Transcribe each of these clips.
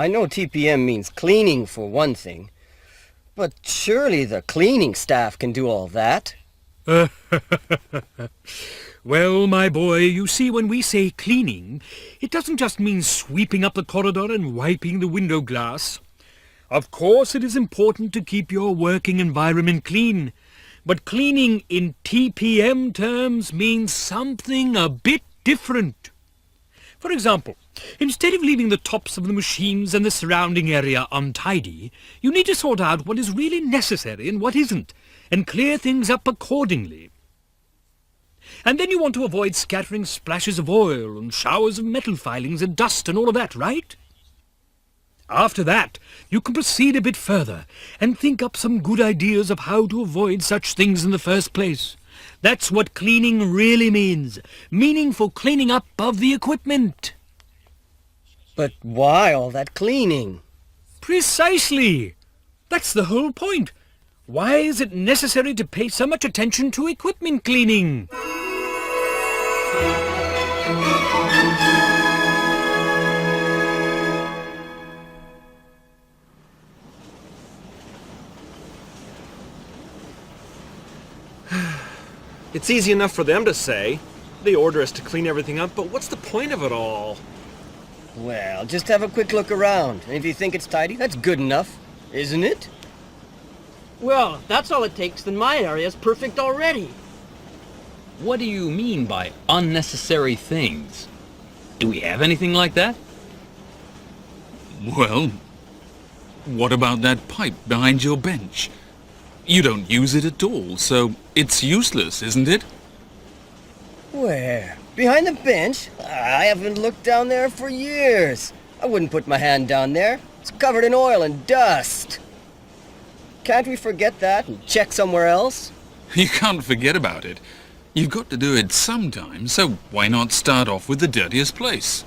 I know TPM means cleaning for one thing, but surely the cleaning staff can do all that. Well, my boy, you see, when we say cleaning, it doesn't just mean sweeping up the corridor and wiping the window glass. Of course, it is important to keep your working environment clean, but cleaning in TPM terms means something a bit different. For example, instead of leaving the tops of the machines and the surrounding area untidy, you need to sort out what is really necessary and what isn't, and clear things up accordingly. And then you want to avoid scattering splashes of oil and showers of metal filings and dust and all of that, right? After that, you can proceed a bit further and think up some good ideas of how to avoid such things in the first place. That's what cleaning really means. Meaningful cleaning up of the equipment. But why all that cleaning? Precisely. That's the whole point. Why is it necessary to pay so much attention to equipment cleaning? It's easy enough for them to say. They order us to clean everything up, but what's the point of it all? Well, just have a quick look around, and if you think it's tidy, that's good enough, isn't it? Well, if that's all it takes, then my area's perfect already. What do you mean by unnecessary things? Do we have anything like that? Well, what about that pipe behind your bench? You don't use it at all, so it's useless, isn't it? Where? Behind the bench? I haven't looked down there for years. I wouldn't put my hand down there. It's covered in oil and dust. Can't we forget that and check somewhere else? You can't forget about it. You've got to do it sometime, so why not start off with the dirtiest place?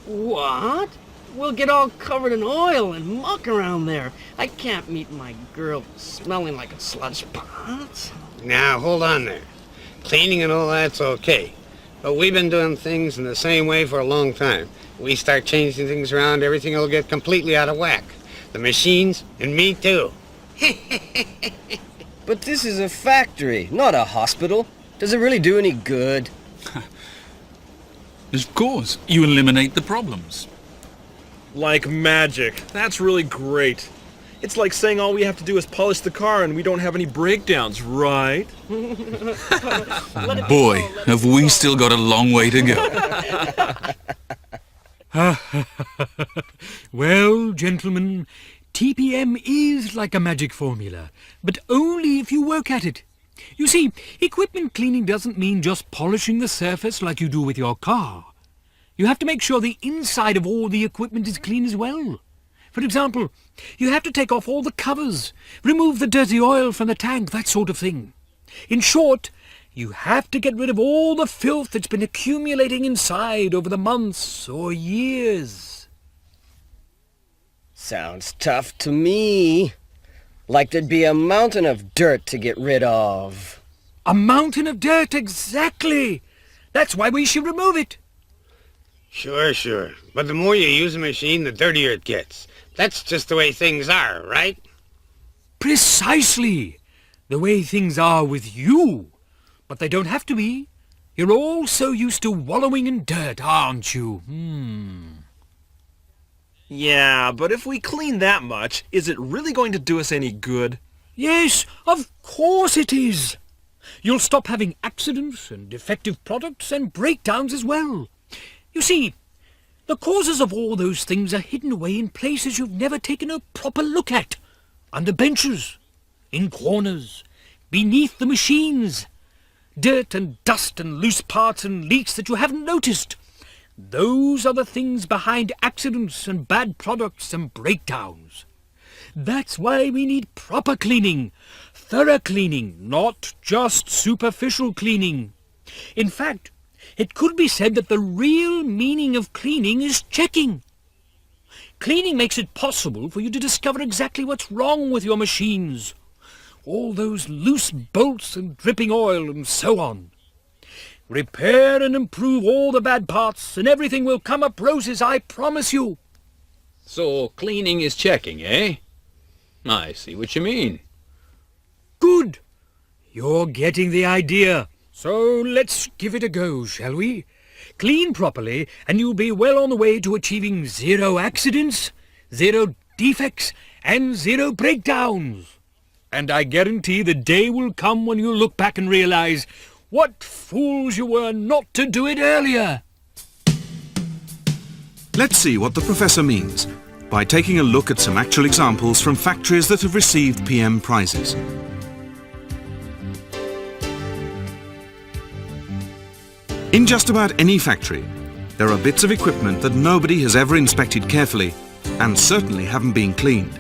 What? We'll get all covered in oil and muck around there. I can't meet my girl smelling like a sludge pot. Now, hold on there. Cleaning and all that's okay. But we've been doing things in the same way for a long time. We start changing things around, everything will get completely out of whack. The machines, and me too. But this is a factory, not a hospital. Does it really do any good? Of course, you eliminate the problems. Like magic. That's really great. It's like saying all we have to do is polish the car and we don't have any breakdowns, right? Boy, have we still got a long way to go. Well, gentlemen, TPM is like a magic formula, but only if you work at it. You see, equipment cleaning doesn't mean just polishing the surface like you do with your car. You have to make sure the inside of all the equipment is clean as well. For example, you have to take off all the covers, remove the dirty oil from the tank, that sort of thing. In short, you have to get rid of all the filth that's been accumulating inside over the months or years. Sounds tough to me. Like there'd be a mountain of dirt to get rid of. A mountain of dirt, exactly. That's why we should remove it. Sure. But the more you use a machine, the dirtier it gets. That's just the way things are, right? Precisely. The way things are with you. But they don't have to be. You're all so used to wallowing in dirt, aren't you? Yeah, but if we clean that much, is it really going to do us any good? Yes, of course it is. You'll stop having accidents and defective products and breakdowns as well. You see, the causes of all those things are hidden away in places you've never taken a proper look at. Under benches, in corners, beneath the machines. Dirt and dust and loose parts and leaks that you haven't noticed. Those are the things behind accidents and bad products and breakdowns. That's why we need proper cleaning, thorough cleaning, not just superficial cleaning. In fact, it could be said that the real meaning of cleaning is checking. Cleaning makes it possible for you to discover exactly what's wrong with your machines. All those loose bolts and dripping oil and so on. Repair and improve all the bad parts and everything will come up roses, I promise you. So cleaning is checking, eh? I see what you mean. Good. You're getting the idea. So let's give it a go, shall we? Clean properly, and you'll be well on the way to achieving 0 accidents, 0 defects, and 0 breakdowns. And I guarantee the day will come when you'll look back and realize what fools you were not to do it earlier. Let's see what the professor means by taking a look at some actual examples from factories that have received PM prizes. In just about any factory, there are bits of equipment that nobody has ever inspected carefully and certainly haven't been cleaned.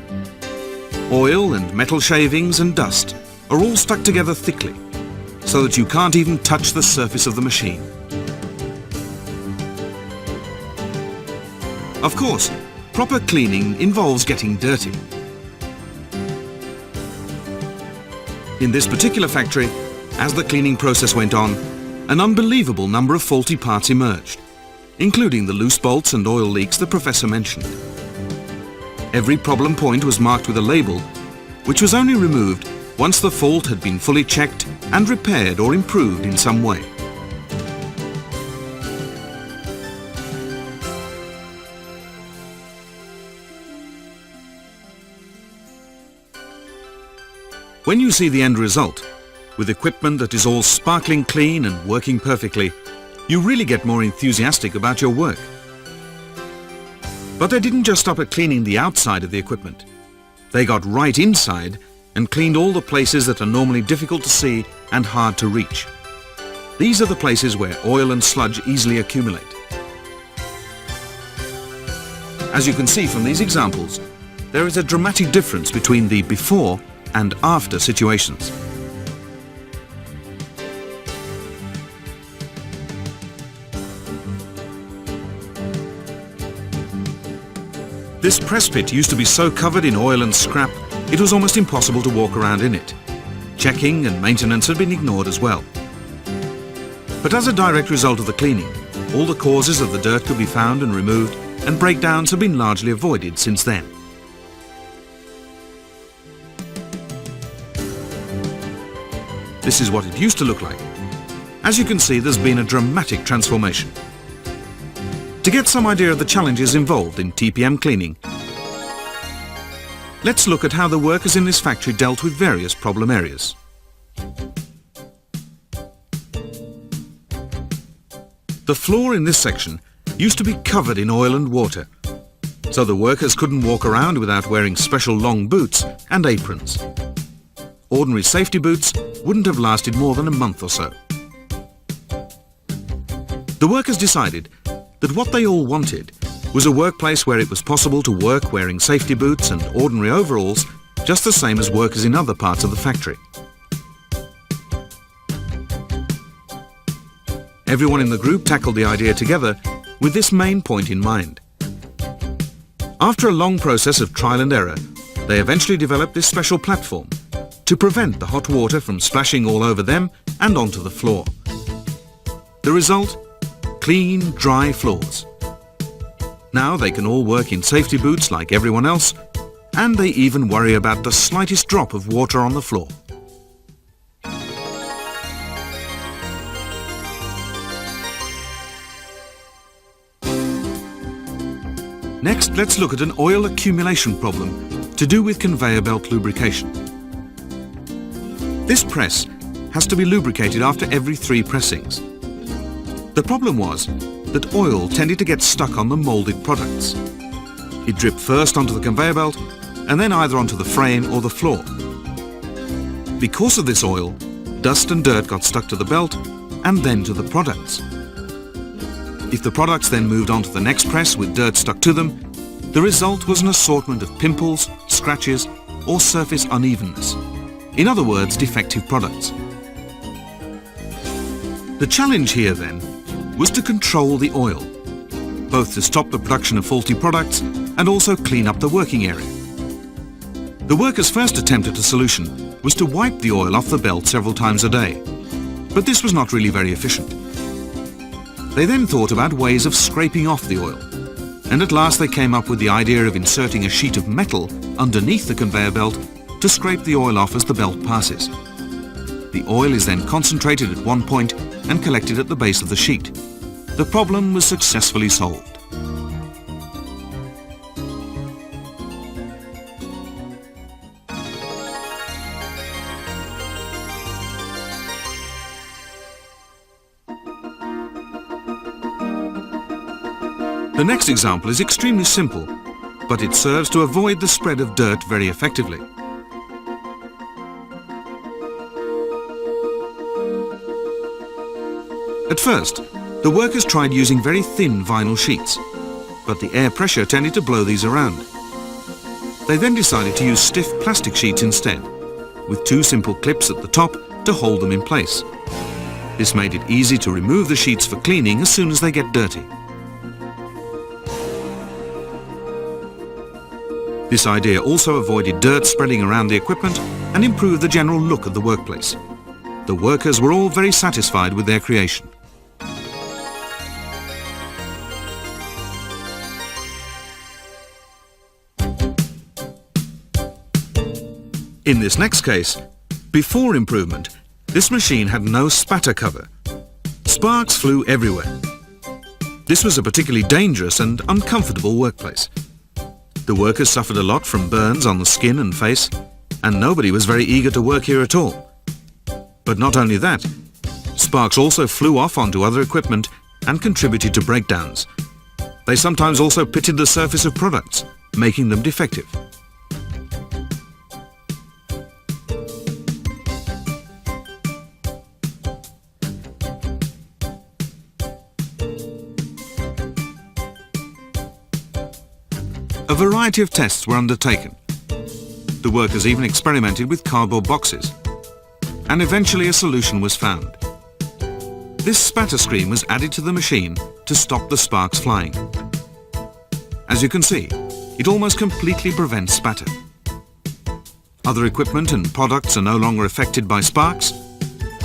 Oil and metal shavings and dust are all stuck together thickly so that you can't even touch the surface of the machine. Of course, proper cleaning involves getting dirty. In this particular factory, as the cleaning process went on, an unbelievable number of faulty parts emerged, including the loose bolts and oil leaks the professor mentioned. Every problem point was marked with a label, which was only removed once the fault had been fully checked and repaired or improved in some way. When you see the end result, with equipment that is all sparkling clean and working perfectly, you really get more enthusiastic about your work. But they didn't just stop at cleaning the outside of the equipment. They got right inside and cleaned all the places that are normally difficult to see and hard to reach. These are the places where oil and sludge easily accumulate. As you can see from these examples, there is a dramatic difference between the before and after situations. This press pit used to be so covered in oil and scrap, it was almost impossible to walk around in it. Checking and maintenance had been ignored as well. But as a direct result of the cleaning, all the causes of the dirt could be found and removed, and breakdowns have been largely avoided since then. This is what it used to look like. As you can see, there's been a dramatic transformation. To get some idea of the challenges involved in TPM cleaning, let's look at how the workers in this factory dealt with various problem areas. The floor in this section used to be covered in oil and water, so the workers couldn't walk around without wearing special long boots and aprons. Ordinary safety boots wouldn't have lasted more than a month or so. The workers decided that what they all wanted was a workplace where it was possible to work wearing safety boots and ordinary overalls just the same as workers in other parts of the factory. Everyone in the group tackled the idea together with this main point in mind. After a long process of trial and error, they eventually developed this special platform to prevent the hot water from splashing all over them and onto the floor. The result? Clean, dry floors. Now they can all work in safety boots like everyone else, and they even worry about the slightest drop of water on the floor. Next, let's look at an oil accumulation problem to do with conveyor belt lubrication. This press has to be lubricated after every 3 pressings. The problem was that oil tended to get stuck on the moulded products. It dripped first onto the conveyor belt and then either onto the frame or the floor. Because of this oil, dust and dirt got stuck to the belt and then to the products. If the products then moved on to the next press with dirt stuck to them, the result was an assortment of pimples, scratches, or surface unevenness. In other words, defective products. The challenge here then was to control the oil, both to stop the production of faulty products and also clean up the working area. The workers' first attempt at a solution was to wipe the oil off the belt several times a day, but this was not really very efficient. They then thought about ways of scraping off the oil, and at last they came up with the idea of inserting a sheet of metal underneath the conveyor belt to scrape the oil off as the belt passes. The oil is then concentrated at one point and collected at the base of the sheet. The problem was successfully solved. The next example is extremely simple, but it serves to avoid the spread of dirt very effectively. At first, the workers tried using very thin vinyl sheets, but the air pressure tended to blow these around. They then decided to use stiff plastic sheets instead, with two simple clips at the top to hold them in place. This made it easy to remove the sheets for cleaning as soon as they get dirty. This idea also avoided dirt spreading around the equipment and improved the general look of the workplace. The workers were all very satisfied with their creation. In this next case, before improvement, this machine had no spatter cover. Sparks flew everywhere. This was a particularly dangerous and uncomfortable workplace. The workers suffered a lot from burns on the skin and face, and nobody was very eager to work here at all. But not only that, sparks also flew off onto other equipment and contributed to breakdowns. They sometimes also pitted the surface of products, making them defective. A variety of tests were undertaken. The workers even experimented with cardboard boxes, and eventually a solution was found. This spatter screen was added to the machine to stop the sparks flying. As you can see, it almost completely prevents spatter. Other equipment and products are no longer affected by sparks,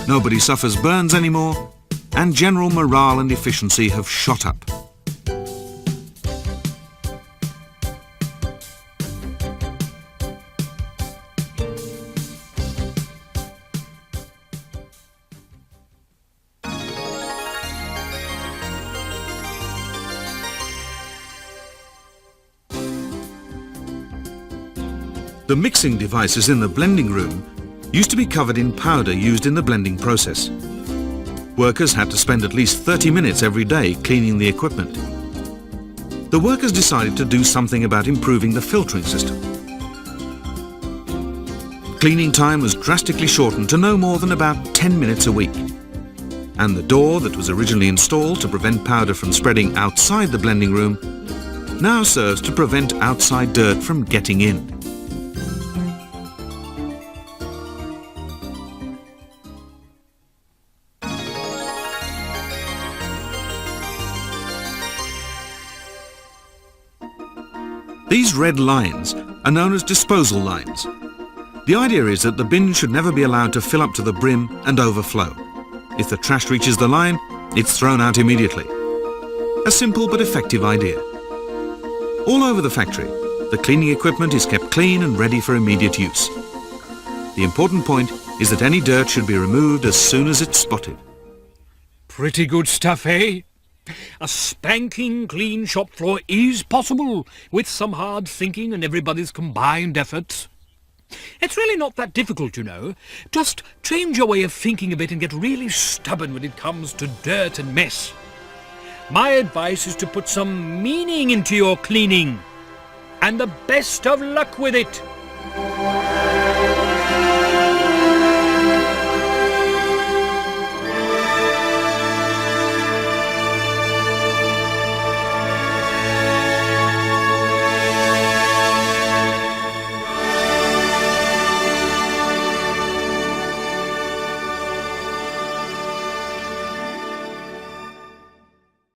nobody suffers burns anymore, and general morale and efficiency have shot up. The mixing devices in the blending room used to be covered in powder used in the blending process. Workers had to spend at least 30 minutes every day cleaning the equipment. The workers decided to do something about improving the filtering system. Cleaning time was drastically shortened to no more than about 10 minutes a week. And the door that was originally installed to prevent powder from spreading outside the blending room now serves to prevent outside dirt from getting in. These red lines are known as disposal lines. The idea is that the bin should never be allowed to fill up to the brim and overflow. If the trash reaches the line, it's thrown out immediately. A simple but effective idea. All over the factory, the cleaning equipment is kept clean and ready for immediate use. The important point is that any dirt should be removed as soon as it's spotted. Pretty good stuff, eh? A spanking clean shop floor is possible with some hard thinking and everybody's combined efforts. It's really not that difficult, you know. Just change your way of thinking a bit and get really stubborn when it comes to dirt and mess. My advice is to put some meaning into your cleaning. And the best of luck with it!